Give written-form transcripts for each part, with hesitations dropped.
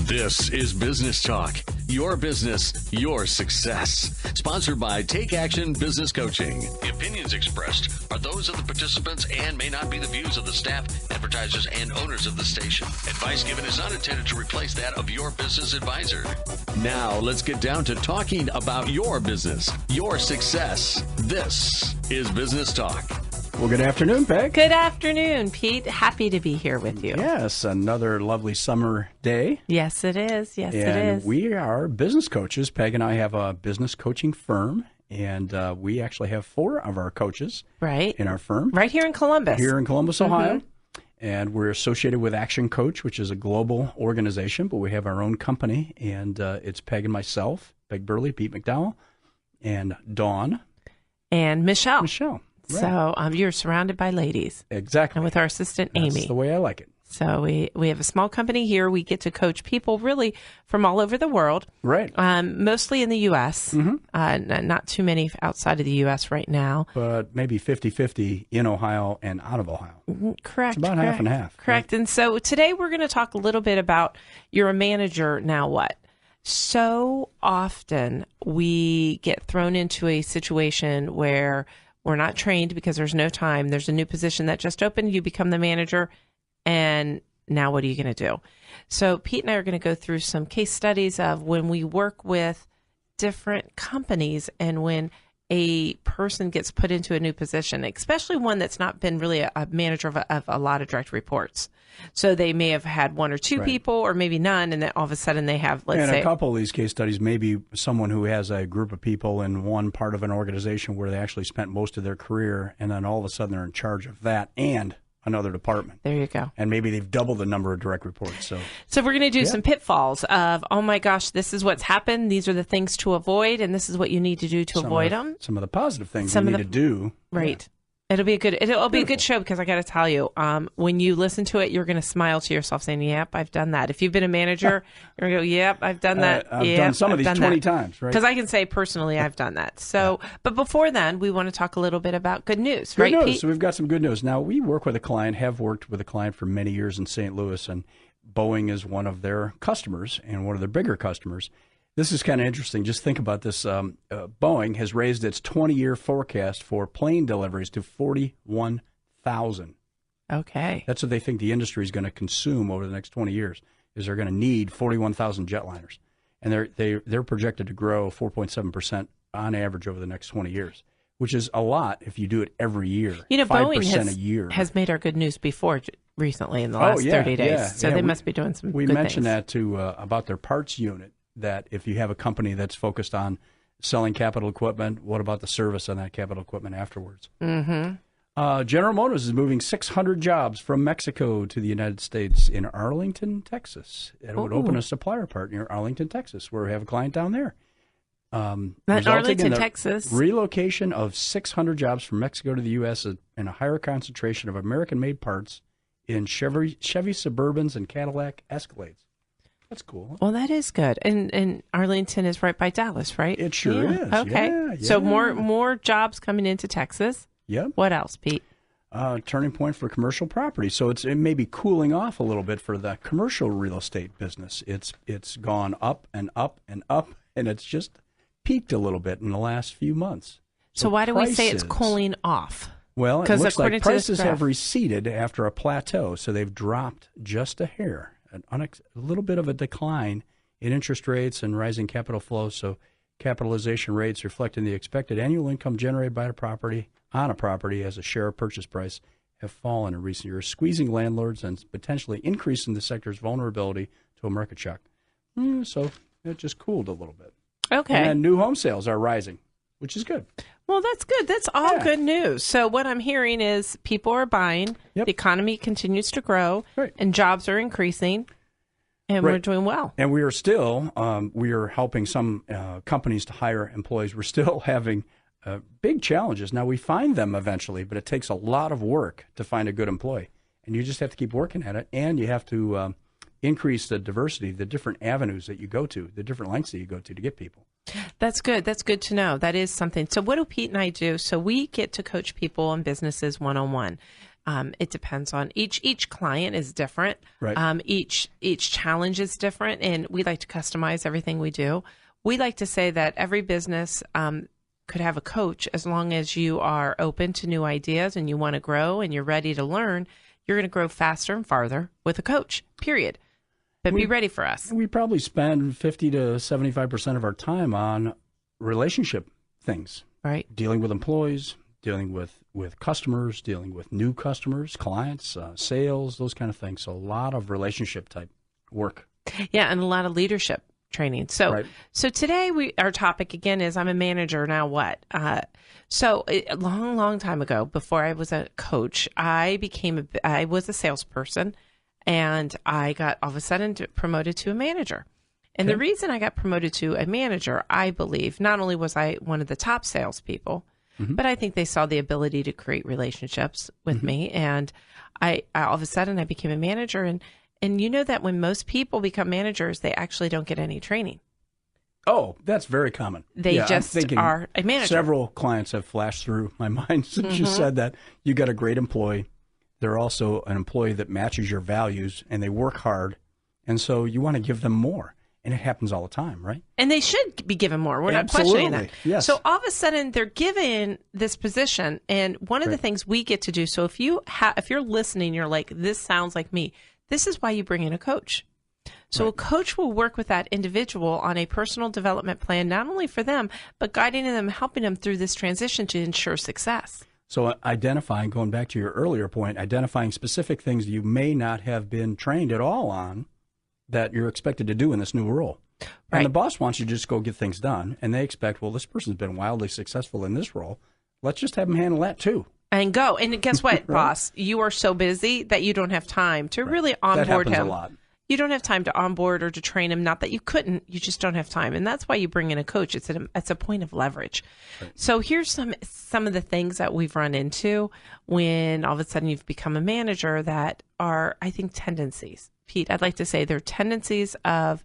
This is Business Talk, your business, your success. Sponsored by Take Action Business Coaching. The opinions expressed are those of the participants and may not be the views of the staff, advertisers, and owners of the station. Advice given is not intended to replace that of your business advisor. Now, let's get down to talking about your business, your success. This is Business Talk. Well, good afternoon, Peg. Good afternoon, Pete. Happy to be here with you. Yes, another lovely summer day. Yes, it is. Yes, it And is. we are business coaches. Peg and I have a business coaching firm, and we actually have 4 of our coaches in our firm. Right here in Columbus. Here in Columbus, Ohio. And we're associated with Action Coach, which is a global organization, but we have our own company, and it's Peg and myself, Peg Burley, Pete McDowell, and Dawn. And Michelle. Right. So you're surrounded by ladies. Exactly. And with our assistant, Amy. That's the way I like it. So we have a small company here. We get to coach people really from all over the world. Right. Mostly in the U.S. Not too many outside of the U.S. right now. But maybe 50-50 in Ohio and out of Ohio. Correct. It's about half and half. Correct. Right? And so today we're going to talk a little bit about you're a manager, now what? So often we get thrown into a situation where we're not trained because there's no time. There's a new position that just opened. You become the manager. And now what are you going to do? So Pete and I are going to go through some case studies of when we work with different companies and when a person gets put into a new position, especially one that's not been really a manager of a lot of direct reports. So they may have had 1 or 2 people or maybe none, and then all of a sudden they have, let's say... a couple of these case studies, maybe someone who has a group of people in one part of an organization where they actually spent most of their career, and then all of a sudden they're in charge of that and another department. There you go. And maybe they've doubled the number of direct reports. So we're going to do some pitfalls of, oh my gosh, this is what's happened. These are the things to avoid, and this is what you need to do to avoid them. Some of the positive things you need to do. Right. Yeah. It'll be a good show because I got to tell you, when you listen to it, you're going to smile to yourself saying, yep, I've done that. If you've been a manager, you're going to go, yep, I've done that. I've done some of these 20 times, right? Because I can say personally, I've done that. So, but before then, we want to talk a little bit about good news, good right, news. Pete? So we've got some good news. Now, we work with a client, have worked with a client for many years in St. Louis, and Boeing is one of their customers and one of their bigger customers. This is kind of interesting. Just think about this. Boeing has raised its 20-year forecast for plane deliveries to 41,000. Okay. That's what they think the industry is going to consume over the next 20 years, is they're going to need 41,000 jetliners. And they're projected to grow 4.7% on average over the next 20 years, which is a lot if you do it every year. You know, 5% Boeing a year. has made our good news before recently in the last 30 days. So they must be doing some good things. We mentioned that about their parts unit, that if you have a company that's focused on selling capital equipment, what about the service on that capital equipment afterwards? General Motors is moving 600 jobs from Mexico to the United States in Arlington, Texas. It would open a supplier partner in Arlington, Texas, where we have a client down there. Arlington, Texas. Relocation of 600 jobs from Mexico to the U.S. and a higher concentration of American-made parts in Chevy Suburbans and Cadillac Escalades. That's cool. Well, that is good. And Arlington is right by Dallas, right? It sure is. Okay. Yeah. So more jobs coming into Texas. Yep. What else, Pete? Turning point for commercial property. So it may be cooling off a little bit for the commercial real estate business. It's gone up and up and up, and it's just peaked a little bit in the last few months. So why do we say it's cooling off? Well, it looks like prices have receded after a plateau, so they've dropped just a hair. A little bit of a decline in interest rates and rising capital flow. So capitalization rates reflecting the expected annual income generated by a property as a share of purchase price have fallen in recent years, squeezing landlords and potentially increasing the sector's vulnerability to a market shock. So it just cooled a little bit. Okay. And new home sales are rising, which is good. Well, that's good. That's all good news. So what I'm hearing is people are buying, the economy continues to grow, and jobs are increasing, and we're doing well. And we are still, we are helping some companies to hire employees. We're still having big challenges. Now, we find them eventually, but it takes a lot of work to find a good employee. And you just have to keep working at it, and you have to increase the diversity, the different avenues that you go to, the different lengths that you go to get people. That's good. That's good to know. That is something. So what do Pete and I do? So we get to coach people and businesses one-on-one. It depends on each client is different. Right. Each challenge is different, and we like to customize everything we do. We like to say that every business could have a coach as long as you are open to new ideas and you want to grow and you're ready to learn. You're going to grow faster and farther with a coach, period. But be ready for us. We probably spend 50 to 75% of our time on relationship things. Right. Dealing with employees, dealing with customers, dealing with new customers, clients, sales, those kind of things. So a lot of relationship type work. Yeah, and a lot of leadership training. So, right. So today our topic again is I'm a manager. Now what? So a long time ago, before I was a coach, I was a salesperson, and I got all of a sudden promoted to a manager. And the reason I got promoted to a manager, I believe, not only was I one of the top salespeople, but I think they saw the ability to create relationships with me. And I all of a sudden I became a manager. And you know that when most people become managers, they actually don't get any training. Oh, that's very common. They just are a manager. Several clients have flashed through my mind since you said that. You got a great employee. They're also an employee that matches your values, and they work hard. And so you want to give them more. And it happens all the time, right? And they should be given more. We're not questioning that. Yes. So all of a sudden, they're given this position. And one of the things we get to do, so if you're listening, you're like, this sounds like me. This is why you bring in a coach. So a coach will work with that individual on a personal development plan, not only for them, but guiding them, helping them through this transition to ensure success. So identifying, going back to your earlier point, identifying specific things you may not have been trained at all on that you're expected to do in this new role. And the boss wants you to just go get things done, and they expect, well, this person's been wildly successful in this role. Let's just have them handle that too. And go. And guess what, boss? You are so busy that you don't have time to really onboard him. That happens a lot. You don't have time to onboard or to train him. Not that you couldn't, you just don't have time. And that's why you bring in a coach. It's a point of leverage. Right. So here's some of the things that we've run into when all of a sudden you've become a manager that are, I think, tendencies. Pete, I'd like to say they're tendencies of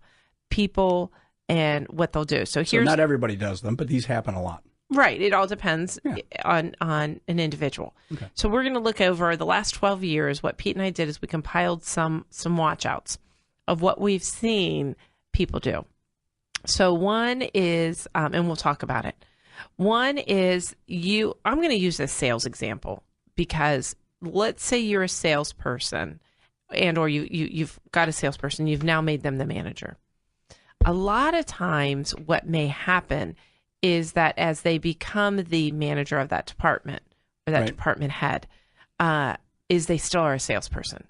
people and what they'll do. So not everybody does them, but these happen a lot. Right. It all depends on an individual. Okay. So we're going to look over the last 12 years. What Pete and I did is we compiled some watch-outs of what we've seen people do. So one is, and we'll talk about it. One is I'm going to use a sales example because let's say you're a salesperson or you've got a salesperson, you've now made them the manager. A lot of times what may happen is that as they become the manager of that department or that department head, is they still are a salesperson.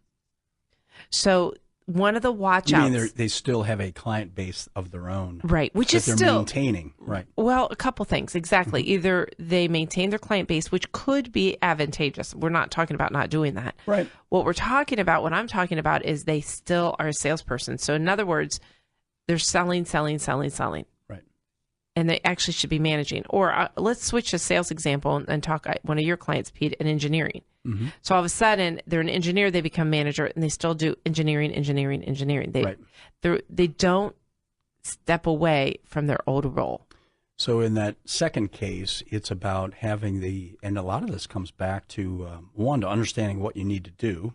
So one of the watch-outs... You mean they still have a client base of their own. Right, which is they're still... maintaining, right. Well, a couple things, exactly. Either they maintain their client base, which could be advantageous. We're not talking about not doing that. Right. What I'm talking about is they still are a salesperson. So in other words, they're selling. Right. And they actually should be managing. Or let's switch to sales example and talk one of your clients, Pete, in engineering. Mm-hmm. So all of a sudden, they're an engineer, they become manager, and they still do engineering. They don't step away from their old role. So in that second case, it's about having and a lot of this comes back to, one, to understanding what you need to do,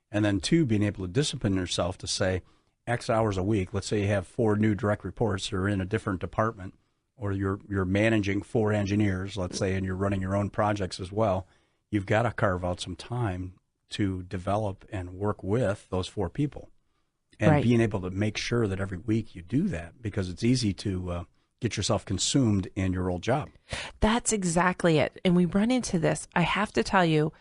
and then two, being able to discipline yourself to say X hours a week. Let's say you have 4 new direct reports that are in a different department, or you're managing 4 engineers, let's say, and you're running your own projects as well. You've got to carve out some time to develop and work with those 4 people. And being able to make sure that every week you do that, because it's easy to get yourself consumed in your old job. That's exactly it. And we run into this. I have to tell you,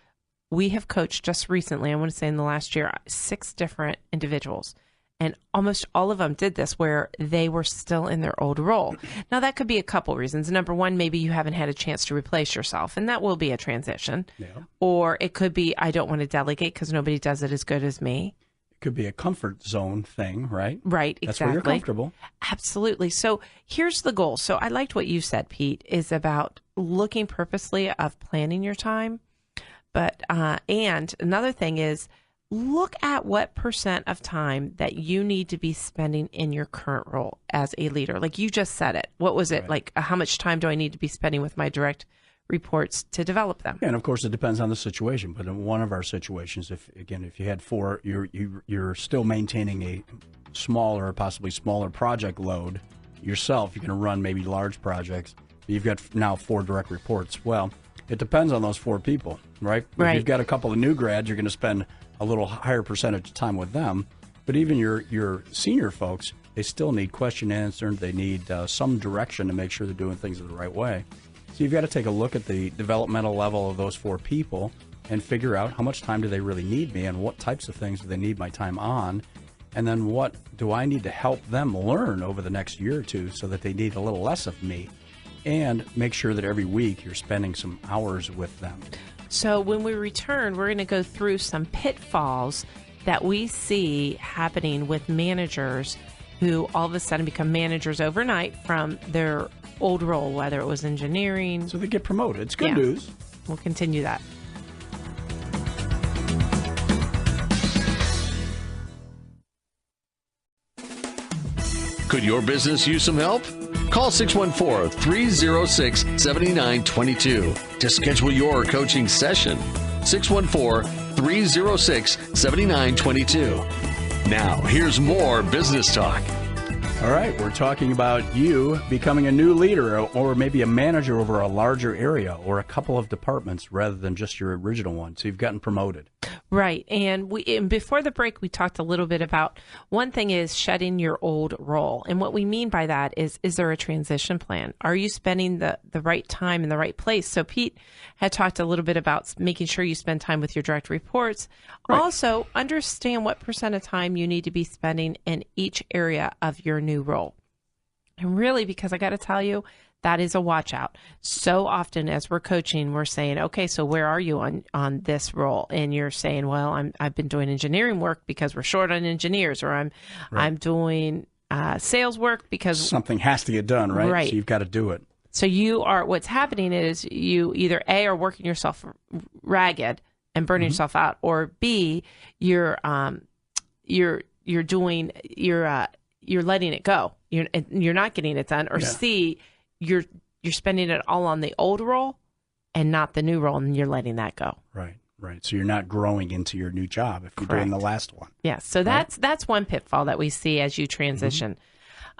we have coached just recently, I want to say in the last year, 6 different individuals. And almost all of them did this where they were still in their old role. Now, that could be a couple reasons. Number one, maybe you haven't had a chance to replace yourself, and that will be a transition. Yeah. Or it could be, I don't want to delegate because nobody does it as good as me. It could be a comfort zone thing, right? Right, exactly. That's where you're comfortable. Absolutely. So here's the goal. So I liked what you said, Pete, is about looking purposely of planning your time. But and another thing is, look at what % of time that you need to be spending in your current role as a leader. Like you just said it. What was it? Like how much time do I need to be spending with my direct reports to develop them. Yeah, and of course, it depends on the situation. But in one of our situations, if you had 4, you're still maintaining a smaller, possibly smaller project load yourself. You're going to run maybe large projects. You've got now 4 direct reports. Well, it depends on those 4 people, right? If you've got a couple of new grads, you're going to spend a little higher percentage of time with them. But even your senior folks, they still need question answered. They need some direction to make sure they're doing things the right way. So you've got to take a look at the developmental level of those 4 people and figure out how much time do they really need me and what types of things do they need my time on. And then what do I need to help them learn over the next year or two so that they need a little less of me? And make sure that every week you're spending some hours with them. So when we return, we're going to go through some pitfalls that we see happening with managers who all of a sudden become managers overnight from their old role, whether it was engineering. So they get promoted. It's good news. We'll continue that. Could your business use some help? Call 614-306-7922 to schedule your coaching session. 614-306-7922. Now, here's more business talk. All right, we're talking about you becoming a new leader or maybe a manager over a larger area or a couple of departments rather than just your original one. So you've gotten promoted. Right. And before the break, we talked a little bit about one thing is shedding your old role. And what we mean by that is there a transition plan? Are you spending the right time in the right place? So Pete had talked a little bit about making sure you spend time with your direct reports. Right. Also, understand what % of time you need to be spending in each area of your new role. And really, because I got to tell you, that is a watch out. So often as we're coaching, we're saying, okay, so where are you on this role? And you're saying, well, I've been doing engineering work because we're short on engineers, or I'm doing sales work because something has to get done, right? Right. So you've got to do it. So what's happening is you either A, are working yourself ragged and burning yourself out, or B, you're letting it go. You're not getting it done, or C, you're spending it all on the old role and not the new role, and you're letting that go. Right. So you're not growing into your new job if you're doing the last one. Yes. So that's one pitfall that we see as you transition.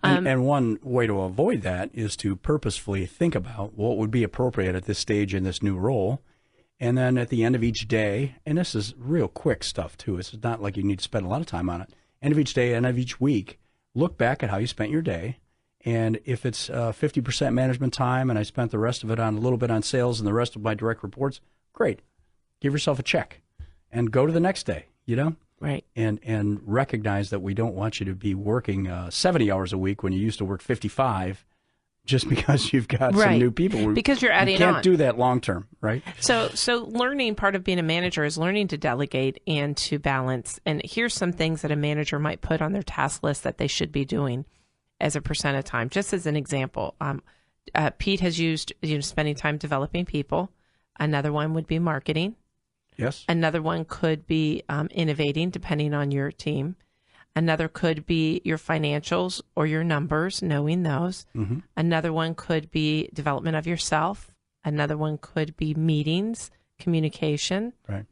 And one way to avoid that is to purposefully think about what would be appropriate at this stage in this new role. And then at the end of each day, and this is real quick stuff too. This is not like you need to spend a lot of time on it. End of each day, end of each week, look back at how you spent your day. And if it's 50% management time and I spent the rest of it on a little bit on sales and the rest of my direct reports, great. Give yourself a check and go to the next day, Right. And recognize that we don't want you to be working 70 hours a week when you used to work 55 just because you've got some new people. Because you're adding on. You can't do that long term, right? So learning, part of being a manager is learning to delegate and to balance. And here's some things that a manager might put on their task list that they should be doing as a % of time. Just as an example, Pete has used spending time developing people. Another one would be marketing. Yes. Another one could be innovating, depending on your team. Another could be your financials or your numbers, knowing those. Mm-hmm. Another one could be development of yourself. Another one could be meetings, communication. Right.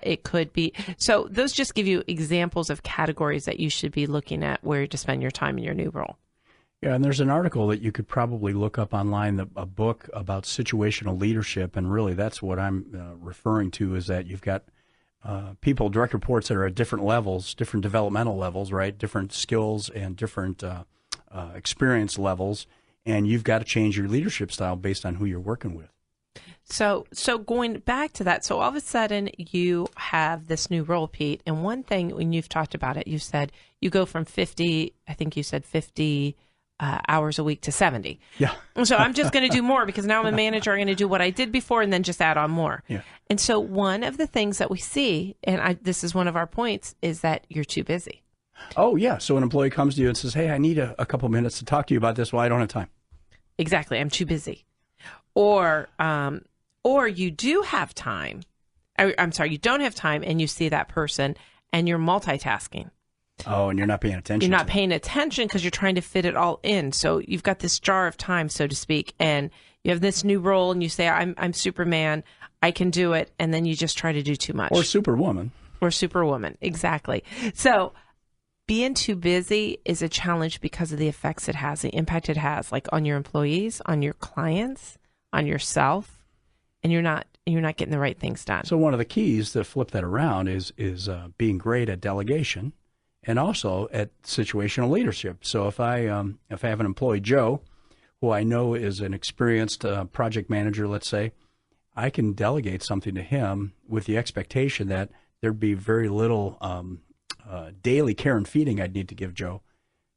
It could be. So those just give you examples of categories that you should be looking at where to spend your time in your new role. Yeah, and there's an article that you could probably look up online, a book about situational leadership, and really that's what I'm referring to is that you've got people, direct reports that are at different levels, different developmental levels, right, different skills and different experience levels, and you've got to change your leadership style based on who you're working with. So going back to that, so all of a sudden you have this new role, Pete, and one thing when you've talked about it, you said you go from 50 hours a week to 70. Yeah. So I'm just going to do more because now I'm a manager. I'm going to do what I did before and then just add on more. Yeah. And so one of the things that we see, and this is one of our points, is that you're too busy. Oh, yeah. So an employee comes to you and says, hey, I need a couple minutes to talk to you about this. Well, I don't have time. Exactly. I'm too busy. Or you do have time. I'm sorry, you don't have time and you see that person and you're multitasking. Oh, and you're not paying attention. You're not paying attention because you're trying to fit it all in. So you've got this jar of time, so to speak, and You have this new role and you say, I'm Superman, I can do it. And then you just try to do too much. Or Superwoman. Or Superwoman. Exactly. So being too busy is a challenge because of the effects it has, the impact it has, like on your employees, on your clients, on yourself, and you're not getting the right things done. So one of the keys to flip that around is being great at delegation and also at situational leadership. So if I have an employee, Joe, who I know is an experienced project manager, let's say, I can delegate something to him with the expectation that there'd be very little daily care and feeding I'd need to give Joe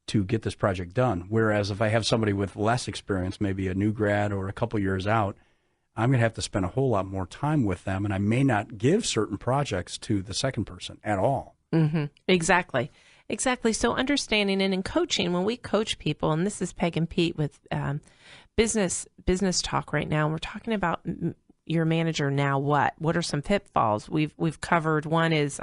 to get this project done. Whereas if I have somebody with less experience, maybe a new grad or a couple years out, I'm going to have to spend a whole lot more time with them, and I may not give certain projects to the second person at all. Mm-hmm. Exactly. So understanding, and in coaching, when we coach people, and this is Peg and Pete with business talk right now, and we're talking about your manager now. What are some pitfalls we've covered? One is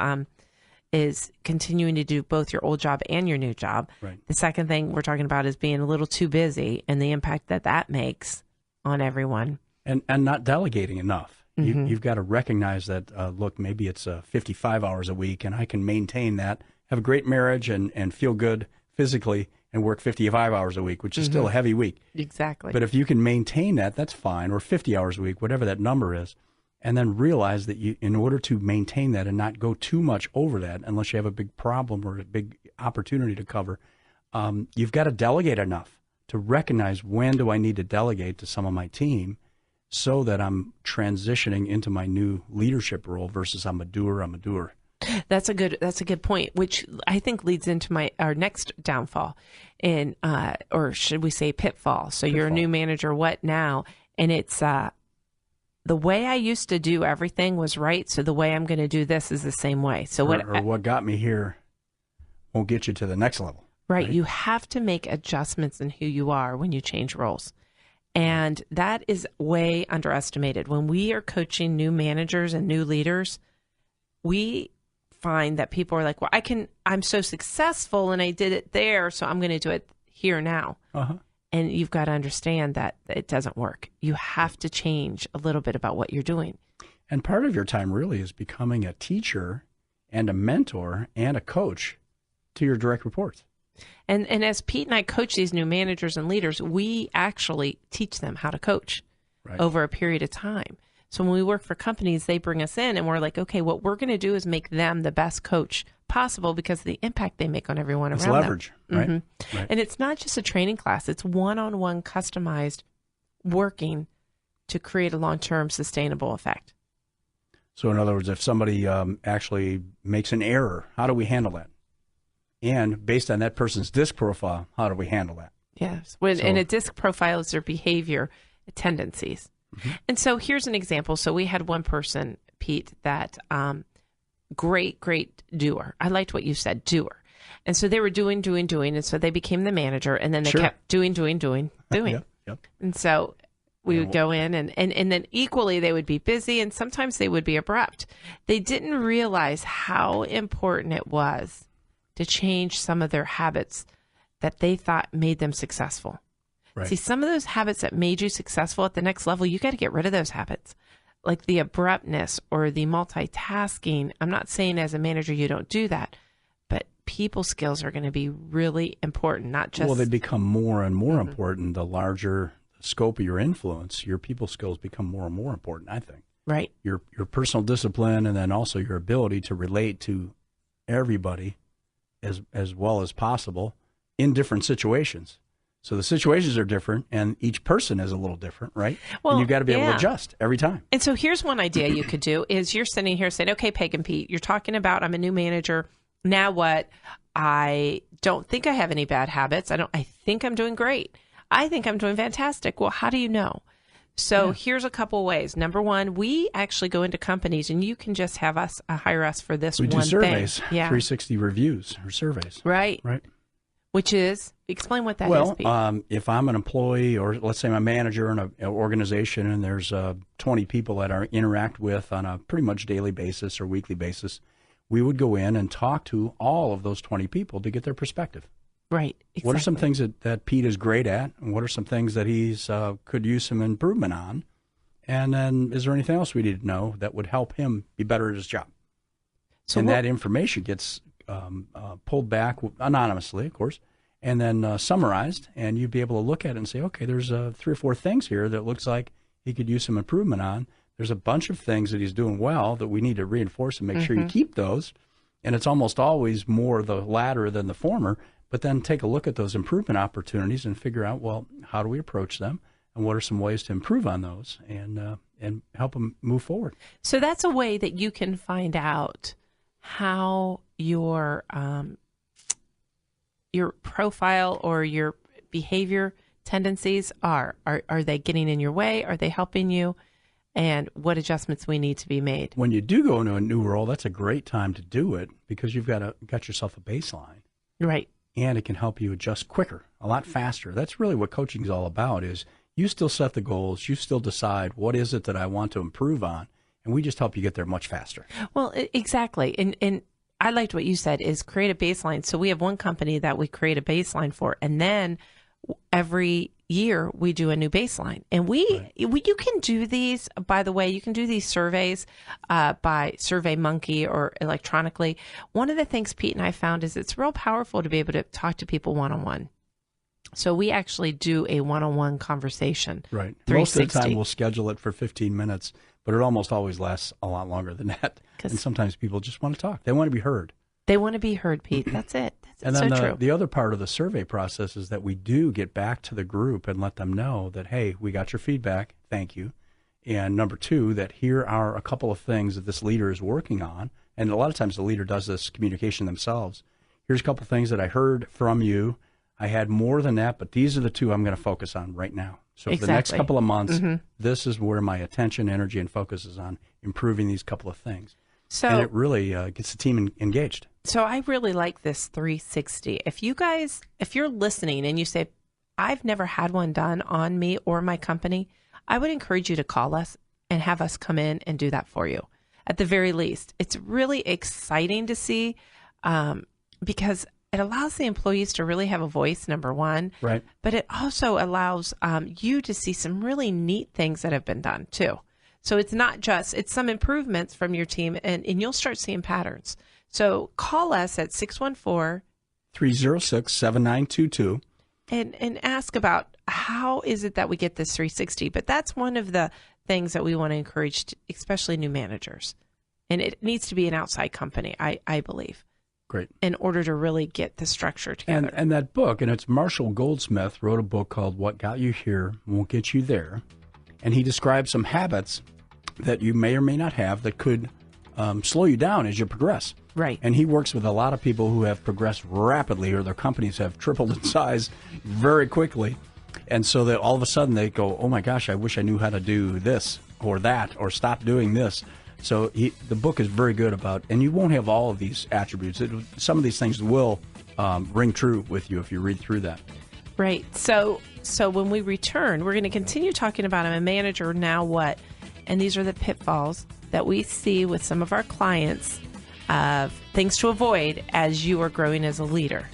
continuing to do both your old job and your new job. Right. The second thing we're talking about is being a little too busy and the impact that makes on everyone. And not delegating enough. Mm-hmm. You've got to recognize that, look, maybe it's 55 hours a week, and I can maintain that, have a great marriage, and feel good physically, and work 55 hours a week, which is still a heavy week. Exactly. But if you can maintain that, that's fine, or 50 hours a week, whatever that number is, and then realize that in order to maintain that and not go too much over that, unless you have a big problem or a big opportunity to cover, you've got to delegate enough to recognize when do I need to delegate to some of my team so that I'm transitioning into my new leadership role versus I'm a doer. That's a good point, which I think leads into our next downfall, or should we say pitfall. So you're a new manager, what now? And it's the way I used to do everything was right, so the way I'm going to do this is the same way. So what got me here won't get you to the next level. Right. You have to make adjustments in who you are when you change roles. And that is way underestimated. When we are coaching new managers and new leaders, we find that people are like, well, I'm so successful and I did it there, so I'm going to do it here now. Uh-huh. And you've got to understand that it doesn't work. You have to change a little bit about what you're doing. And part of your time really is becoming a teacher and a mentor and a coach to your direct reports. And as Pete and I coach these new managers and leaders, we actually teach them how to coach over a period of time. So when we work for companies, they bring us in and we're like, okay, what we're going to do is make them the best coach possible because of the impact they make on everyone around them. It's leverage, right? Mm-hmm. Right? And it's not just a training class. It's one-on-one customized working to create a long-term sustainable effect. So in other words, if somebody actually makes an error, how do we handle that? And based on that person's DISC profile, how do we handle that? Yes. And a DISC profile is their behavior tendencies. Mm-hmm. And so here's an example. So we had one person, Pete, that great doer. I liked what you said, doer. And so they were doing. And so they became the manager. And then they kept doing. Yep. And so we would go in and then equally they would be busy and sometimes they would be abrupt. They didn't realize how important it was to change some of their habits that they thought made them successful. Right. See, some of those habits that made you successful at the next level, you got to get rid of those habits. Like the abruptness or the multitasking. I'm not saying as a manager you don't do that, but people skills are going to be really important, not just... Well, they become more and more important. The larger the scope of your influence, your people skills become more and more important, I think. Right. Your personal discipline and then also your ability to relate to everybody as well as possible in different situations. So the situations are different and each person is a little different, right? Well, and you've got to be able to adjust every time. And so here's one idea you could do is you're sitting here saying, okay, Peg and Pete, you're talking about I'm a new manager. Now what? I don't think I have any bad habits. I think I'm doing great. I think I'm doing fantastic. Well, how do you know? So here's a couple ways. Number one, we actually go into companies and you can just have us hire us for this one thing. We do surveys, 360 reviews or surveys. Right. Which is, explain what that is, Pete. Well, if I'm an employee or let's say I'm a manager in an organization and there's 20 people that I interact with on a pretty much daily basis or weekly basis, we would go in and talk to all of those 20 people to get their perspective. Right. Exactly. What are some things that Pete is great at, and what are some things that he's could use some improvement on? And then is there anything else we need to know that would help him be better at his job? And that information gets pulled back anonymously, of course, and then summarized, and you'd be able to look at it and say, okay, there's 3 or 4 things here that looks like he could use some improvement on. There's a bunch of things that he's doing well that we need to reinforce and make sure you keep those. And it's almost always more the latter than the former. But then take a look at those improvement opportunities and figure out, well, how do we approach them, and what are some ways to improve on those and help them move forward. So that's a way that you can find out how your profile or your behavior tendencies are. Are they getting in your way? Are they helping you? And what adjustments we need to be made. When you do go into a new role, that's a great time to do it because you've got yourself a baseline. Right. And it can help you adjust quicker, a lot faster. That's really what coaching is all about, is you still set the goals. You still decide what is it that I want to improve on, and we just help you get there much faster. Well, exactly. And I liked what you said, is create a baseline. So we have one company that we create a baseline for, and then every year we do a new baseline. And you can do these, by the way, you can do these surveys by SurveyMonkey or electronically. One of the things Pete and I found is it's real powerful to be able to talk to people one-on-one. So we actually do a one-on-one conversation. Right. Most of the time we'll schedule it for 15 minutes, but it almost always lasts a lot longer than that. And sometimes people just want to talk. They want to be heard. They want to be heard, Pete. That's it. And then the other part of the survey process is that we do get back to the group and let them know that, hey, we got your feedback. Thank you. And number 2, that here are a couple of things that this leader is working on. And a lot of times the leader does this communication themselves. Here's a couple of things that I heard from you. I had more than that, but these are the 2 I'm going to focus on right now. So for the next couple of months, this is where my attention, energy, and focus is on improving these couple of things. And it really gets the team engaged. So I really like this 360. If you're listening and you say, I've never had one done on me or my company, I would encourage you to call us and have us come in and do that for you. At the very least, it's really exciting to see because it allows the employees to really have a voice, number one. Right. But it also allows you to see some really neat things that have been done too. So it's not just, it's some improvements from your team, and you'll start seeing patterns. So call us at 614-306-7922 and ask about how is it that we get this 360. But that's one of the things that we want to encourage, especially new managers. And it needs to be an outside company, I believe. Great. In order to really get the structure together. And that book, and it's Marshall Goldsmith, wrote a book called What Got You Here Won't Get You There. And he describes some habits that you may or may not have that could slow you down as you progress. Right. And he works with a lot of people who have progressed rapidly, or their companies have tripled in size very quickly. And so that all of a sudden they go, oh my gosh, I wish I knew how to do this or that, or stop doing this. So the book is very good about, and you won't have all of these attributes. Some of these things will ring true with you if you read through that. Right. So when we return, we're going to continue talking about I'm a manager, now what? And these are the pitfalls that we see with some of our clients of things to avoid as you are growing as a leader.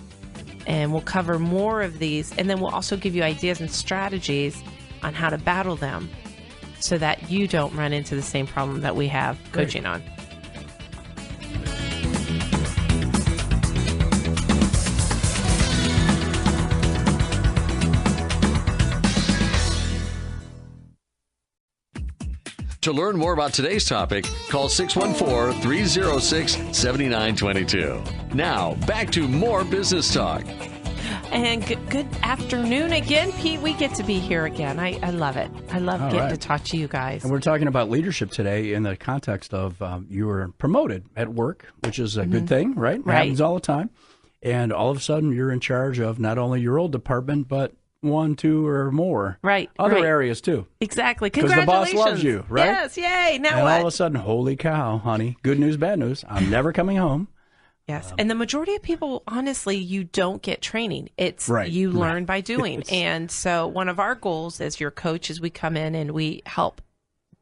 And we'll cover more of these, and then we'll also give you ideas and strategies on how to battle them so that you don't run into the same problem that we have coaching on. To learn more about today's topic, call 614-306-7922. Now, back to more business talk. And good afternoon again, Pete. We get to be here again. I love it. I love getting to talk to you guys. And we're talking about leadership today in the context of you were promoted at work, which is a good thing, right? It happens all the time. And all of a sudden, you're in charge of not only your old department, but 1, 2, or more other areas too. Exactly. Congratulations. Because the boss loves you, right? Yes, yay. Now and what? All of a sudden, holy cow, honey, good news, bad news, I'm never coming home. Yes. And the majority of people, honestly, you don't get training. It's you learn by doing. And so one of our goals as your coach is we come in and we help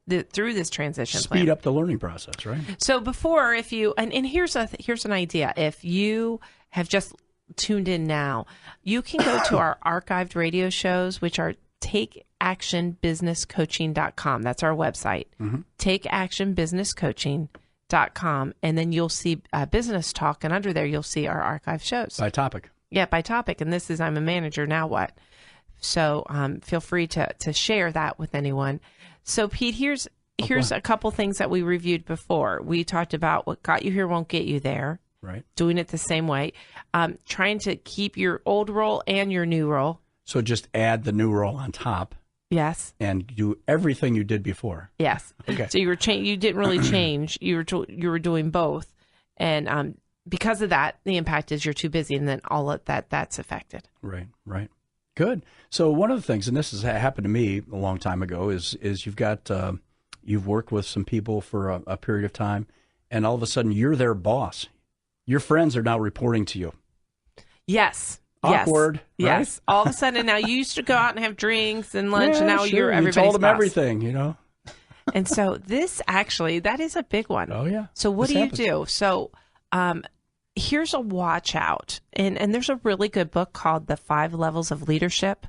through this transition plan. Speed up the learning process, right? So before, if you, and here's an idea. If you have just tuned in now, you can go to our archived radio shows, which are takeactionbusinesscoaching.com. That's our website, takeactionbusinesscoaching.com. And then you'll see Business Talk, and under there, you'll see our archive shows. By topic. Yeah, by topic. And this is I'm a Manager, Now What? So feel free to share that with anyone. So, Pete, here's a couple things that we reviewed before. We talked about what got you here won't get you there. Right. Doing it the same way. Trying to keep your old role and your new role. So just add the new role on top. Yes. And do everything you did before. Yes. Okay. So you didn't really change. You were doing both, and because of that, the impact is you're too busy, and then all of that's affected. Right. Right. Good. So one of the things, and this has happened to me a long time ago, is you've got you've worked with some people for a period of time, and all of a sudden you're their boss. Your friends are now reporting to you. Yes. Awkward. Yes. Right? Yes. All of a sudden, now you used to go out and have drinks and lunch, and now sure. you're everybody's boss. You told them boss. everything, you know. And so that is a big one. Oh, yeah. So what This do happens. you do? So here's a watch out. And there's a really good book called The 5 Levels of Leadership.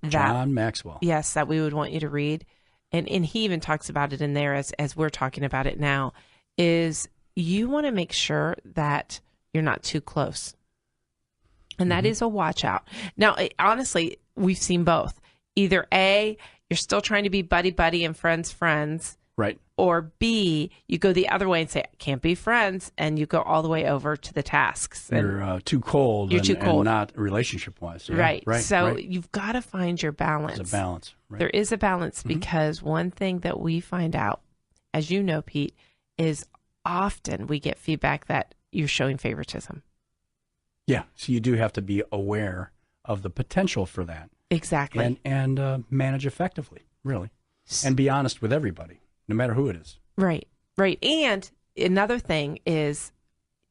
John Maxwell. Yes, that we would want you to read. And he even talks about it in there as we're talking about it now, is you want to make sure that you're not too close. And that is a watch out. Now, honestly, we've seen both. Either A, you're still trying to be buddy-buddy and friends. Right. Or B, you go the other way and say, can't be friends, and you go all the way over to the tasks. You're too cold. You're too cold. And not relationship-wise. Yeah. Right. So right. you've got to find your balance. There's a balance. Right. There is a balance because one thing that we find out, as you know, Pete, is often we get feedback that you're showing favoritism. Yeah. So you do have to be aware of the potential for that. Exactly. And manage effectively, really. And be honest with everybody, no matter who it is. Right. Right. And another thing is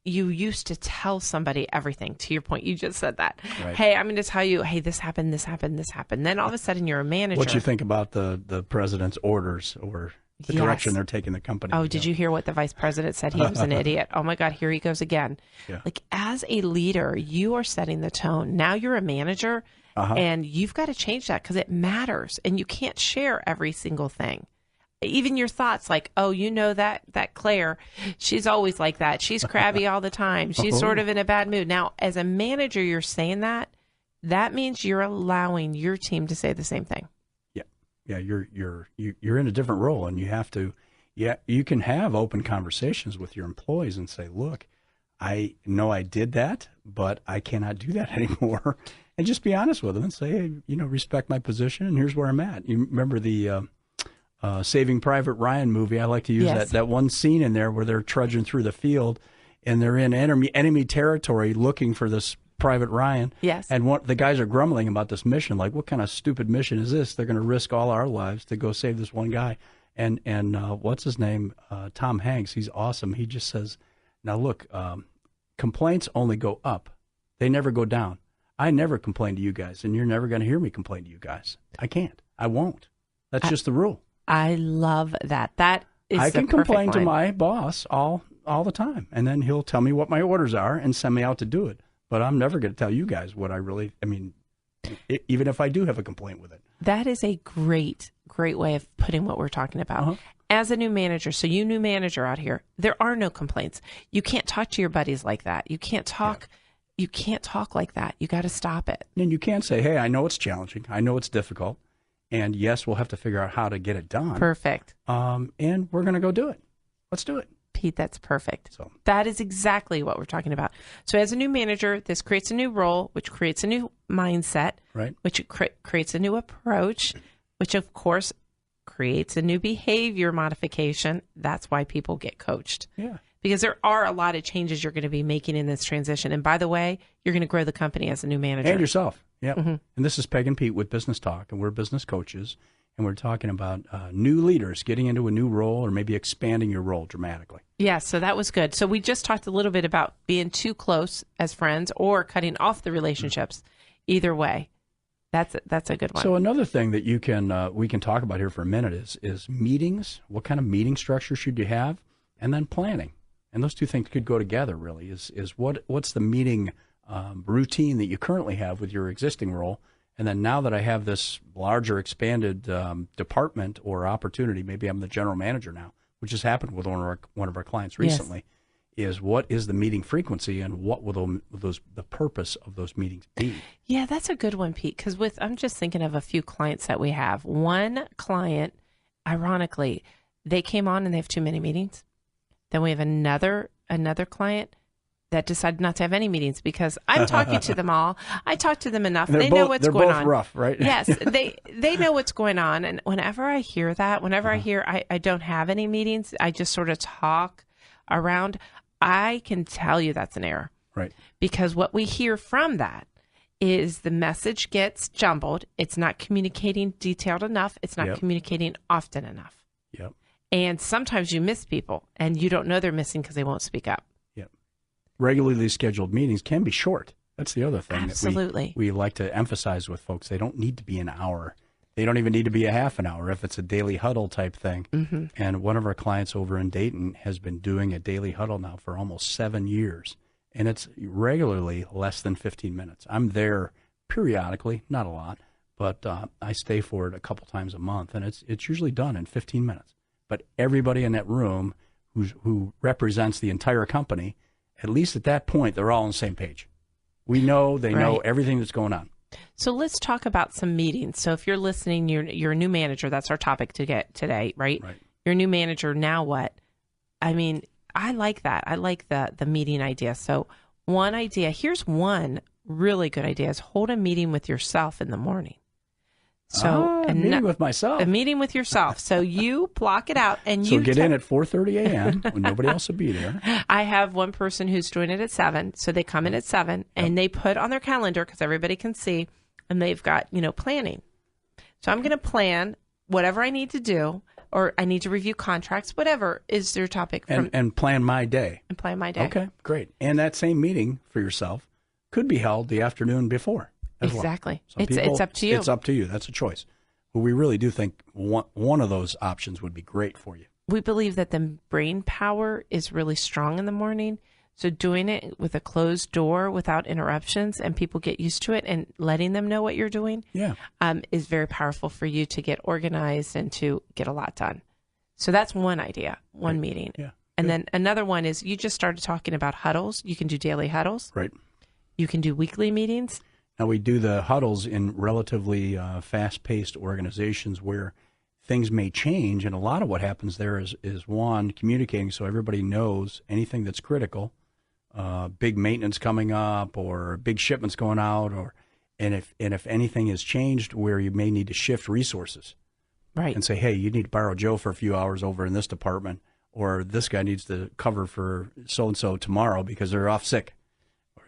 you used to tell somebody everything. To your point, you just said that. Right. Hey, I'm going to tell you, hey, this happened, this happened, this happened. Then all of a sudden you're a manager. What you think about the president's orders or the direction they're taking the company? Oh, did you hear what the vice president said? He was an idiot. Oh my God, here he goes again. Yeah. Like as a leader, you are setting the tone. Now you're a manager and you've got to change that because it matters and you can't share every single thing. Even your thoughts like, oh, you know that Claire, she's always like that. She's crabby all the time. She's sort of in a bad mood. Now, as a manager, you're saying that. That means you're allowing your team to say the same thing. Yeah, you're in a different role, and you have to. Yeah, you can have open conversations with your employees and say, "Look, I know I did that, but I cannot do that anymore," and just be honest with them and say, "Hey, respect my position, and here's where I'm at." You remember the Saving Private Ryan movie? I like to use that one scene in there where they're trudging through the field, and they're in enemy territory looking for this Private Ryan. Yes. And the guys are grumbling about this mission. Like, what kind of stupid mission is this? They're going to risk all our lives to go save this one guy. And what's his name? Tom Hanks. He's awesome. He just says, now look, complaints only go up. They never go down. I never complain to you guys, and you're never going to hear me complain to you guys. I can't. I won't. That's just the rule. I love that. That is I the can perfect complain to line. my boss all the time, and then he'll tell me what my orders are and send me out to do it. But I'm never going to tell you guys what even if I do have a complaint with it. That is a great way of putting what we're talking about. As a new manager, so you new manager out here, there are no complaints. You can't talk to your buddies like that. You can't talk. Yeah. You can't talk like that. You got to stop it. And you can't say, hey, I know it's challenging. I know it's difficult. And yes, we'll have to figure out how to get it done. Perfect. And we're going to go do it. Let's do it. Pete, that's perfect. So that is exactly what we're talking about. So as a new manager, this creates a new role, which creates a new mindset, right? Which creates a new approach, which of course creates a new behavior modification. That's why people get coached. Yeah. Because there are a lot of changes you're going to be making in this transition. And by the way, you're going to grow the company as a new manager. And yourself. Yeah. Mm-hmm. And this is Peg and Pete with Business Talk, and we're business coaches. And we're talking about new leaders getting into a new role or maybe expanding your role dramatically. Yeah, so that was good. So we just talked a little bit about being too close as friends or cutting off the relationships. Either way, that's a good one. So another thing that we can talk about here for a minute is meetings. What kind of meeting structure should you have? And then planning. And those two things could go together, really, is what's the meeting routine that you currently have with your existing role. And then now that I have this larger expanded department or opportunity, maybe I'm the general manager now, which has happened with one of our clients recently, is what is the meeting frequency and what will the purpose of those meetings be? Yeah, that's a good one, Pete, because I'm just thinking of a few clients that we have. One client, ironically, they came on and they have too many meetings. Then we have another client that decided not to have any meetings because I'm talking to them all. I talk to them enough. They know what's going on. They're both rough, right? Yes, they know what's going on. And whenever I hear that, I hear I don't have any meetings, I just sort of talk around, I can tell you that's an error. Right. Because what we hear from that is the message gets jumbled. It's not communicating detailed enough. It's not communicating often enough. Yep. And sometimes you miss people and you don't know they're missing because they won't speak up. Yep. Regularly scheduled meetings can be short. That's the other thing. Absolutely. That we like to emphasize with folks. They don't need to be an hour. They don't even need to be a half an hour if it's a daily huddle type thing. Mm-hmm. And one of our clients over in Dayton has been doing a daily huddle now for almost 7 years. And it's regularly less than 15 minutes. I'm there periodically, not a lot, but I stay for it a couple times a month. And it's usually done in 15 minutes. But everybody in that room who represents the entire company, at least at that point, they're all on the same page. We know, they know everything that's going on. So let's talk about some meetings. So if you're listening, you're a new manager. That's our topic to get today, right? Right. You're a new manager. Now what? I mean, I like that. I like the meeting idea. So one idea, here's one really good idea, is hold a meeting with yourself in the morning. So a meeting with myself. A meeting with yourself. So you block it out and you get in at 4:30 a.m. when nobody else will be there. I have one person who's doing it at 7. So they come in at 7 and they put on their calendar because everybody can see, and they've got, planning. So I'm going to plan whatever I need to do, or I need to review contracts, whatever is their topic. And plan my day. And plan my day. Okay, great. And that same meeting for yourself could be held the afternoon before. Exactly. Well. It's up to you. It's up to you. That's a choice. But we really do think one of those options would be great for you. We believe that the brain power is really strong in the morning. So doing it with a closed door without interruptions and people get used to it and letting them know what you're doing is very powerful for you to get organized and to get a lot done. So that's one idea, one meeting. Yeah. And then another one is you just started talking about huddles. You can do daily huddles. Right. You can do weekly meetings. Now, we do the huddles in relatively fast-paced organizations where things may change, and a lot of what happens there is one, communicating so everybody knows anything that's critical, big maintenance coming up or big shipments going out, and if anything has changed where you may need to shift resources. Right. And say, hey, you need to borrow Joe for a few hours over in this department, or this guy needs to cover for so-and-so tomorrow because they're off sick.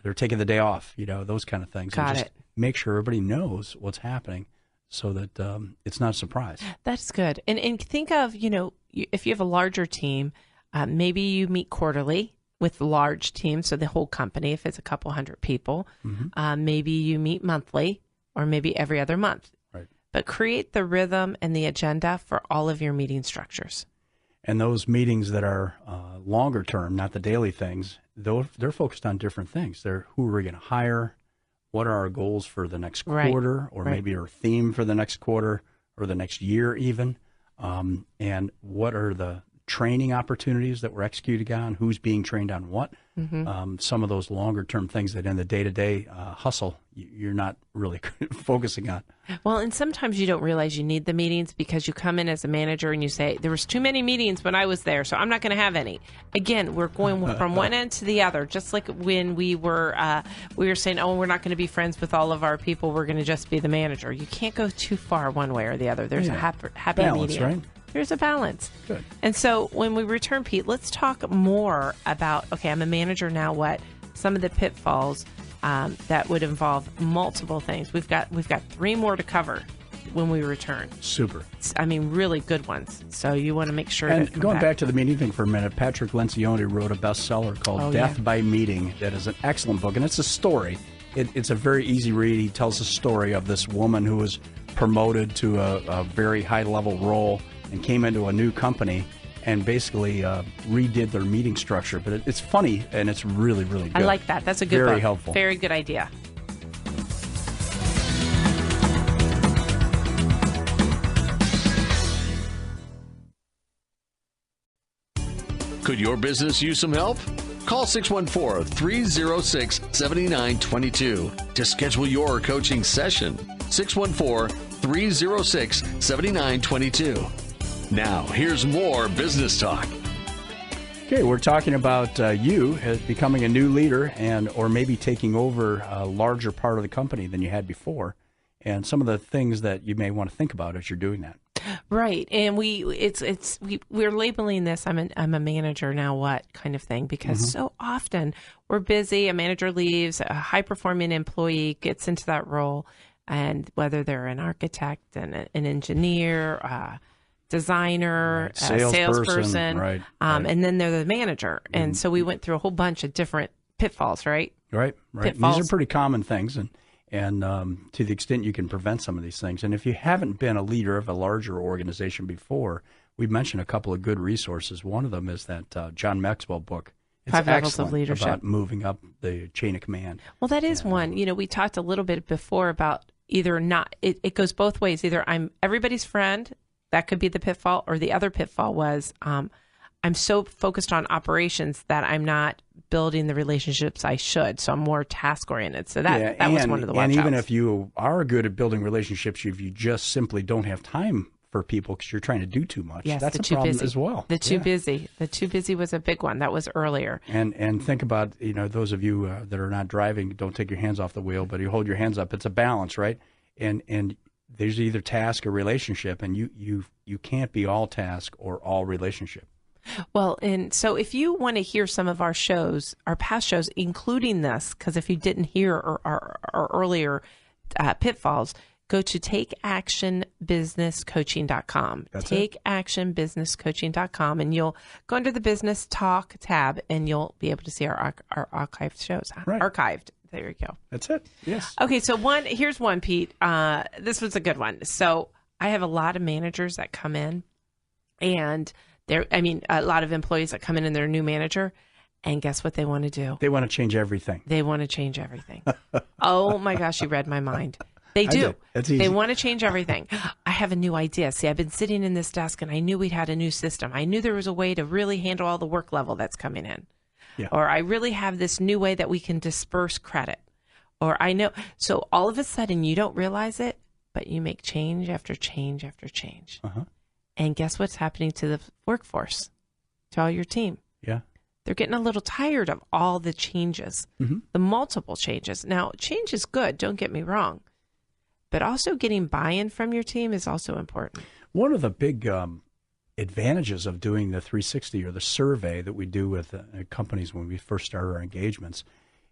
They're taking the day off, those kind of things. Got it. Make sure everybody knows what's happening so that it's not a surprise. That's good. And think of, if you have a larger team, maybe you meet quarterly with large teams, so the whole company, if it's a couple hundred people. Mm-hmm. Maybe you meet monthly or maybe every other month. Right. But create the rhythm and the agenda for all of your meeting structures. And those meetings that are longer term, not the daily things, they're focused on different things. They're who are we going to hire? What are our goals for the next quarter, or maybe our theme for the next quarter or the next year even? And what are the training opportunities that we're executing on? Who's being trained on what? Mm-hmm. Some of those longer term things that in the day-to-day hustle, you're not really focusing on. Well, and sometimes you don't realize you need the meetings because you come in as a manager and you say, there was too many meetings when I was there, so I'm not going to have any. Again, we're going from one end to the other, just like when we were saying, oh, we're not going to be friends with all of our people. We're going to just be the manager. You can't go too far one way or the other. There's a happy balance, medium. Right? There's a balance. Good. And so when we return, Pete, let's talk more about, okay, I'm a manager now, what? Some of the pitfalls that would involve multiple things. We've got 3 more to cover when we return. Super. I mean, really good ones. So you want to make sure. And going back to the meeting thing for a minute, Patrick Lencioni wrote a bestseller called Death by Meeting. That is an excellent book, and it's a story. It's a very easy read. He tells the story of this woman who was promoted to a very high-level role and came into a new company, and basically redid their meeting structure. But it's funny, and it's really, really good. I like that. That's a good Very book. helpful. Very good idea. Could your business use some help? Call 614-306-7922 to schedule your coaching session. 614-306-7922. Now, here's more business talk. Okay, we're talking about you becoming a new leader or maybe taking over a larger part of the company than you had before, and some of the things that you may want to think about as you're doing that. Right, and we're labeling this. I'm a manager now. What kind of thing? Because so often we're busy. A manager leaves. A high performing employee gets into that role, and whether they're an architect, an engineer, designer, salesperson, right. And then they're the manager. And so we went through a whole bunch of different pitfalls. Right. These are pretty common things, and to the extent you can prevent some of these things. And if you haven't been a leader of a larger organization before, we've mentioned a couple of good resources. One of them is that John Maxwell book. It's 5 Levels of Leadership. About moving up the chain of command. Well, that is one. You know, we talked a little bit before about either not. It goes both ways. Either I'm everybody's friend. That could be the pitfall, or the other pitfall was I'm so focused on operations that I'm not building the relationships I should. So I'm more task oriented. So that was one of the watch outs. And even if you are good at building relationships, if you just simply don't have time for people because you're trying to do too much, that's a problem as well. The too busy was a big one. That was earlier. And think about, those of you that are not driving, don't take your hands off the wheel, but you hold your hands up. It's a balance, right? And there's either task or relationship, and you can't be all task or all relationship. Well, and so if you want to hear some of our shows, our past shows, including this, because if you didn't hear our earlier pitfalls, go to takeactionbusinesscoaching.com. Takeactionbusinesscoaching.com, and you'll go under the Business Talk tab, and you'll be able to see our archived shows. Right. Archived. There you go. That's it. Yes. Okay, so here's one, Pete. This was a good one. So I have a lot of managers that come in, and a lot of employees that come in and they're a new manager, and guess what they want to do? They want to change everything. Oh my gosh, you read my mind. They do. That's easy. They want to change everything. I have a new idea. See, I've been sitting in this desk and I knew we'd had a new system. I knew there was a way to really handle all the work level that's coming in. Yeah. Or I really have this new way that we can disperse credit. Or I know. So all of a sudden you don't realize it, but you make change after change after change. Uh-huh. And guess what's happening to the workforce, to all your team? Yeah. They're getting a little tired of all the changes, the multiple changes. Now, change is good, don't get me wrong, but also getting buy-in from your team is also important. One of the big advantages of doing the 360 or the survey that we do with companies when we first start our engagements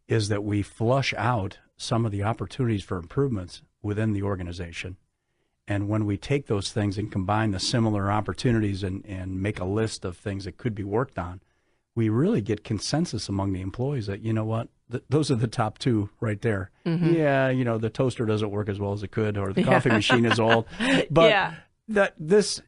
is that we flush out some of the opportunities for improvements within the organization. And when we take those things and combine the similar opportunities and make a list of things that could be worked on, we really get consensus among the employees that, you know what, those are the top two right there. Mm-hmm. Yeah, the toaster doesn't work as well as it could, or the coffee machine is old. But this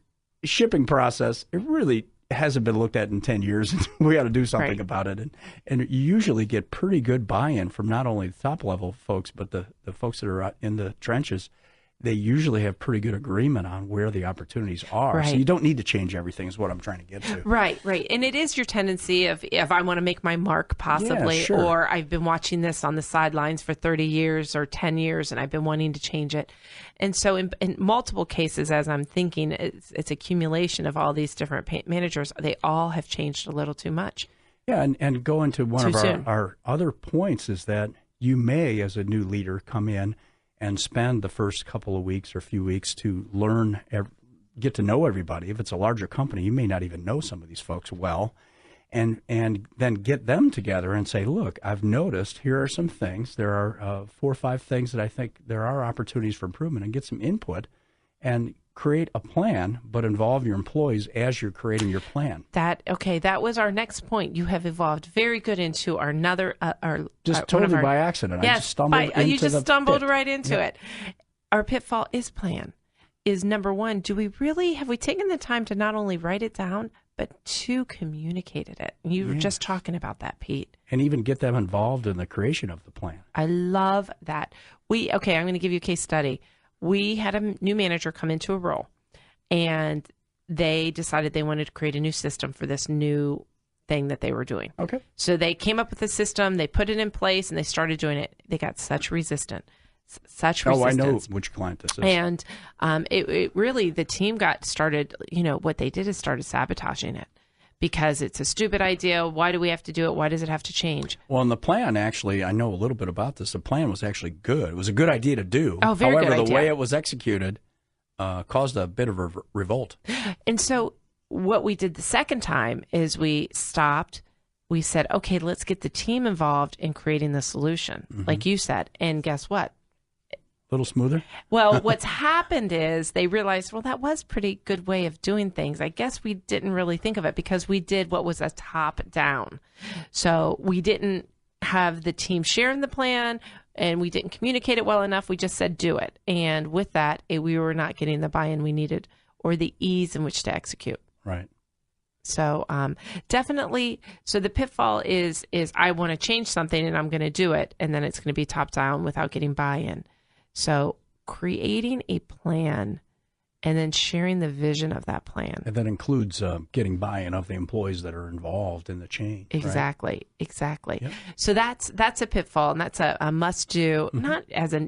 shipping process, it really hasn't been looked at in 10 years. We got to do something about it. And you usually get pretty good buy-in from not only the top level folks, but the folks that are in the trenches. They usually have pretty good agreement on where the opportunities are. Right. So you don't need to change everything is what I'm trying to get to. Right. And it is your tendency of, if I want to make my mark possibly, or I've been watching this on the sidelines for 30 years or 10 years and I've been wanting to change it. And so in multiple cases, as I'm thinking, it's accumulation of all these different managers. They all have changed a little too much. Yeah, and go into one of our other points is that you may, as a new leader, come in and spend the first couple of weeks or few weeks to learn, get to know everybody. If it's a larger company, you may not even know some of these folks well, and then get them together and say, look, I've noticed here are some things. There are 4 or 5 things that I think there are opportunities for improvement, and get some input and create a plan, but involve your employees as you're creating your plan. That was our next point. You have evolved very good into our totally by accident. Yes, I just stumbled right into it. Our pitfall is plan. Is number one, have we taken the time to not only write it down, but 2, communicated it. You were just talking about that, Pete. And even get them involved in the creation of the plan. I love that. I'm going to give you a case study. We had a new manager come into a role, and they decided they wanted to create a new system for this new thing that they were doing. Okay. So they came up with a system, they put it in place, and they started doing it. They got such resistance. Oh, I know which client this is. And it really, the team got started, what they did is started sabotaging it because it's a stupid idea. Why do we have to do it? Why does it have to change? Well, and the plan, actually, I know a little bit about this. The plan was actually good. It was a good idea to do. Oh, very However, good idea. The way it was executed caused a bit of a revolt. And so what we did the second time is we stopped. We said, okay, let's get the team involved in creating the solution, like you said. And guess what? A little smoother? Well, what's happened is they realized, well, that was a pretty good way of doing things. I guess we didn't really think of it because we did what was a top down. So we didn't have the team sharing the plan and we didn't communicate it well enough. We just said, do it. And with that, we were not getting the buy-in we needed or the ease in which to execute. Right. So definitely, so the pitfall is I want to change something and I'm going to do it. And then it's going to be top down without getting buy-in. So creating a plan and then sharing the vision of that plan. And that includes getting buy-in of the employees that are involved in the change. Exactly. Right? Exactly. Yep. So that's a pitfall, and that's a must-do, not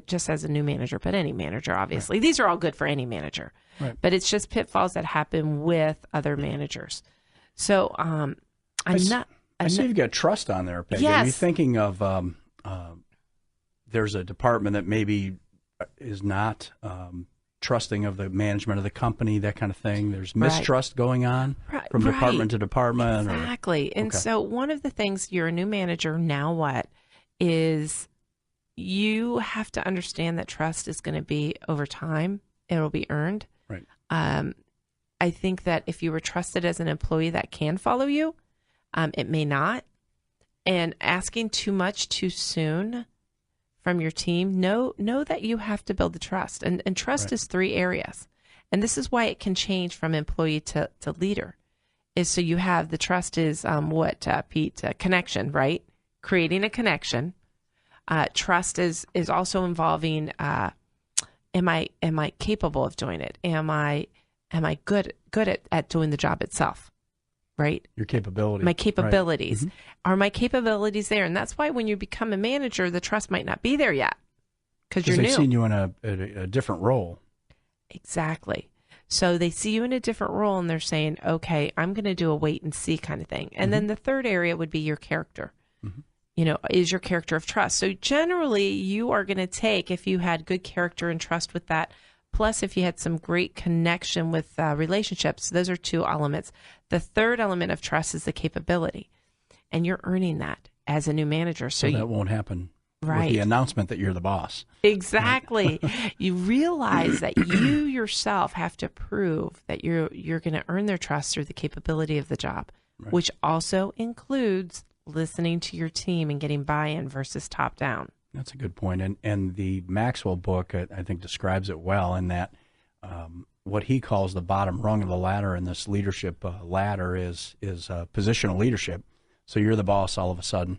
just as a new manager, but any manager, obviously. Right. These are all good for any manager. Right. But it's just pitfalls that happen with other managers. So I see you've got trust on there, Peggy. Yes. Are you thinking of there's a department that maybe is not trusting of the management of the company, that kind of thing? There's mistrust going on from department to department? Exactly. And so one of the things, you're a new manager, now what, is you have to understand that trust is going to be over time. It'll be earned. Right. I think that if you were trusted as an employee that can follow you, it may not. And asking too much too soon from your team, know that you have to build the trust. And trust is 3 areas. And this is why it can change from employee to leader. Is so you have the trust is Pete? Connection, right? Creating a connection. Trust is also involving am I capable of doing it? Am I good at doing the job itself? Right? Your capability. My capabilities. Right. Are my capabilities there? And that's why when you become a manager, the trust might not be there yet because you're new. They've seen you in a different role. Exactly. So they see you in a different role and they're saying, okay, I'm going to do a wait and see kind of thing. And then the third area would be your character. Is your character of trust. So generally you are going to take, if you had good character and trust with that, plus if you had some great connection with relationships, those are 2 elements. The third element of trust is the capability. And you're earning that as a new manager. So that won't happen with the announcement that you're the boss. Exactly. You realize that you yourself have to prove that you're going to earn their trust through the capability of the job, which also includes listening to your team and getting buy-in versus top down. That's a good point. And the Maxwell book, I think, describes it well in that what he calls the bottom rung of the ladder in this leadership ladder is positional leadership. So you're the boss all of a sudden.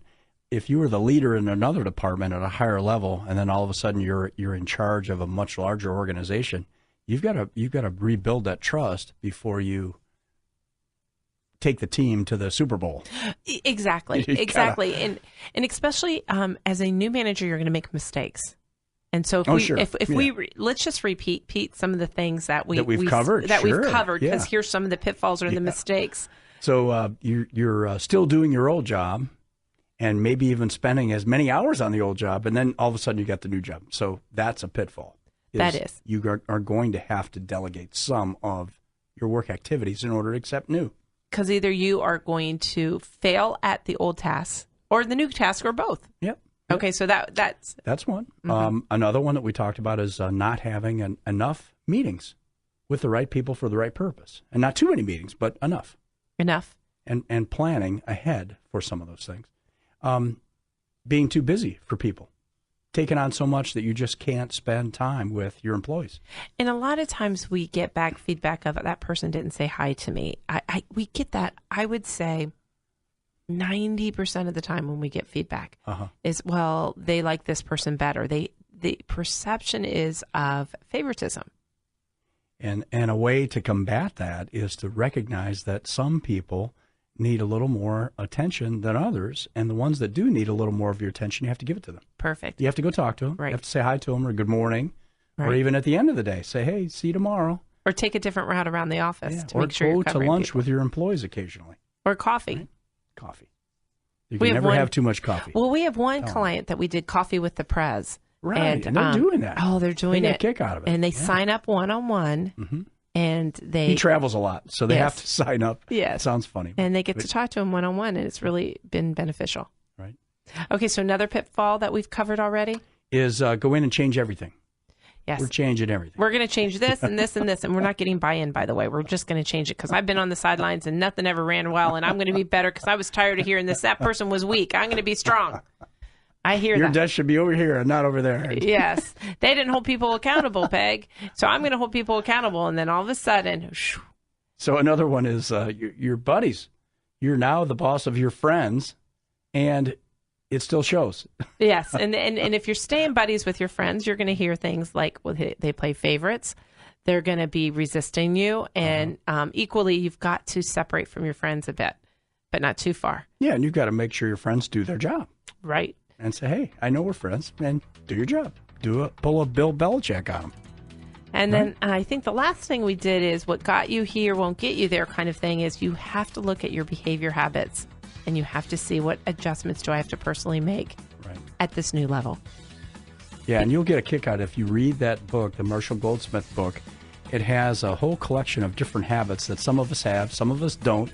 If you were the leader in another department at a higher level, and then all of a sudden you're in charge of a much larger organization, you've got to rebuild that trust before you take the team to the Super Bowl. Exactly. And especially as a new manager, you're going to make mistakes. And so let's just repeat, Pete, some of the things that we've covered because here's some of the pitfalls or the mistakes. So you're still doing your old job and maybe even spending as many hours on the old job, and then all of a sudden you got the new job. So that's a pitfall. That is. You are going to have to delegate some of your work activities in order to accept new. Because either you are going to fail at the old tasks or the new task or both. Yep. Okay, so that's one. Another one that we talked about is not having enough meetings with the right people for the right purpose. And not too many meetings, but enough. And planning ahead for some of those things. Being too busy for people. taken on so much that you just can't spend time with your employees. And a lot of times we get back feedback of that person didn't say hi to me. We get that. I would say 90% of the time when we get feedback is, well, they like this person better. The perception is of favoritism. And a way to combat that is to recognize that some people need a little more attention than others, and the ones that do need a little more of your attention, you have to give it to them. Perfect. You have to go talk to them. Right. You have to say hi to them or good morning, or even at the end of the day, say, hey, see you tomorrow. Or take a different route around the office to make sure you're you're covering to lunch people. With your employees occasionally. Or coffee. Right? Coffee. You can never have too much coffee. Well, we have one client that we did coffee with the Prez. Right, and they're doing that. Oh, they're doing it. They get a kick out of it. And they sign up one-on-one. And he travels a lot, so they have to sign up. Yes. It sounds funny. And they get to talk to him one-on-one, and it's really been beneficial. Right. Okay, so another pitfall that we've covered already? Is go in and change everything. Yes. We're changing everything. We're going to change this and this and this, and we're not getting buy-in, by the way. We're just going to change it because I've been on the sidelines and nothing ever ran well, and I'm going to be better because I was tired of hearing this. That person was weak. I'm going to be strong. I hear Your that. desk should be over here and not over there. Yes. They didn't hold people accountable, Peg. So I'm going to hold people accountable. And then all of a sudden. Whew. So another one is your buddies. You're now the boss of your friends, and it still shows. Yes. And if you're staying buddies with your friends, you're going to hear things like, well, they play favorites. They're going to be resisting you. And equally, you've got to separate from your friends a bit, but not too far. Yeah. And you've got to make sure your friends do their job. Right. And say, hey, I know we're friends, and do your job. Pull a Bill Belichick on them. And then I think the last thing we did is what got you here won't get you there kind of thing is you have to look at your behavior habits, and you have to see what adjustments do I have to personally make at this new level. Yeah, and you'll get a kick out if you read that book, the Marshall Goldsmith book. It has a whole collection of different habits that some of us have, some of us don't.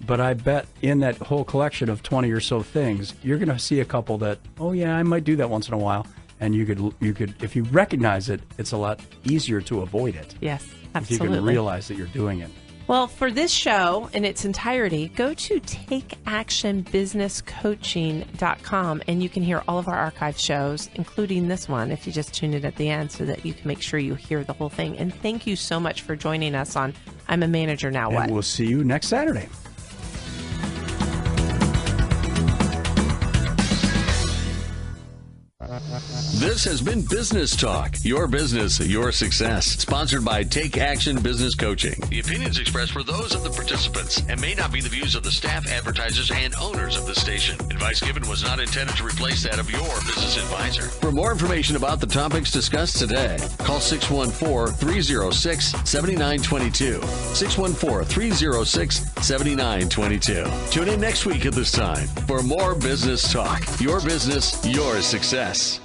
But I bet in that whole collection of 20 or so things, you're going to see a couple that, oh yeah, I might do that once in a while. And you could, if you recognize it, it's a lot easier to avoid it. Yes, absolutely. If you can realize that you're doing it. Well, for this show in its entirety, go to takeactionbusinesscoaching.com and you can hear all of our archive shows, including this one, if you just tune in at the end so that you can make sure you hear the whole thing. And thank you so much for joining us on I'm a Manager Now What? And we'll see you next Saturday. This has been Business Talk, your business, your success. Sponsored by Take Action Business Coaching. The opinions expressed were those of the participants and may not be the views of the staff, advertisers, and owners of the station. Advice given was not intended to replace that of your business advisor. For more information about the topics discussed today, call 614-306-7922. 614-306-7922. Tune in next week at this time for more Business Talk, your business, your success.